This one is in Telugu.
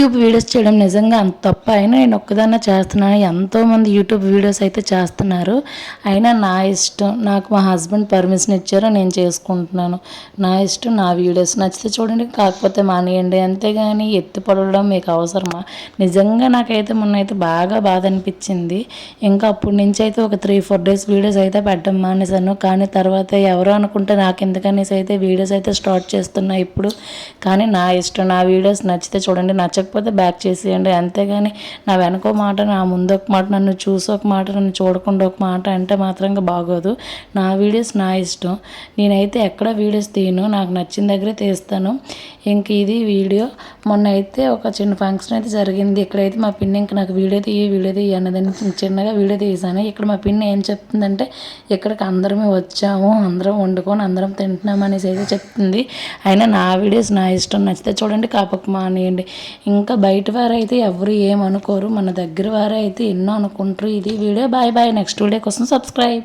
యూట్యూబ్ వీడియోస్ చేయడం నిజంగా అంత తప్ప అయినా నేను ఒక్కదాన్నే చేస్తున్నాను. ఎంతోమంది యూట్యూబ్ వీడియోస్ అయితే చేస్తున్నారు. అయినా నా ఇష్టం, నాకు మా హస్బెండ్ పర్మిషన్ ఇచ్చారు, నేను చేసుకుంటున్నాను. నా ఇష్టం, నా వీడియోస్ నచ్చితే చూడండి, కాకపోతే మానేయండి. అంతేగాని ఎత్తి పొడవడం మీకు అవసరమా? నిజంగా నాకైతే మొన్నైతే బాగా బాధ అనిపించింది. ఇంకా అప్పటి నుంచి అయితే ఒక 3-4 డేస్ వీడియోస్ అయితే పెట్టడం మానేశాను. కానీ తర్వాత ఎవరో అనుకుంటే నాకెందుకనేసి అయితే వీడియోస్ అయితే స్టార్ట్ చేస్తున్నా ఇప్పుడు. కానీ నా ఇష్టం, నా వీడియోస్ నచ్చితే చూడండి, నచ్చకపోతే బ్యాక్ చేసేయండి. అంతేగాని నా వెనక ఒక మాట, నా ముందు ఒక మాట, నన్ను చూసి ఒక మాట, నన్ను చూడకుండా ఒక మాట అంటే మాత్రంగా బాగోదు. నా వీడియోస్ నా ఇష్టం. నేనైతే ఎక్కడ వీడియోస్ తీయను, నాకు నచ్చిన దగ్గరే తీస్తాను. ఇంక ఇది వీడియో. మొన్న అయితే ఒక చిన్న ఫంక్షన్ అయితే జరిగింది. ఇక్కడైతే మా పిన్ని ఇంక నాకు వీడియో తీయి అన్నదని చిన్నగా వీడియో తీసాను. ఇక్కడ మా పిన్ని ఏం చెప్తుందంటే, ఇక్కడికి అందరమే వచ్చాము, అందరం వండుకొని అందరం తింటున్నాం అనేసి అయితే చెప్తుంది. అయినా నా వీడియోస్ నా ఇష్టం, నచ్చితే చూడండి, కాపకు మానేయండి. ఇంకా బయట వారైతే ఎవరు ఏమనుకోరు, మన దగ్గర వారైతే ఎన్నో అనుకుంటారు. ఇది video. Bye bye. Next video కోసం సబ్స్క్రైబ్.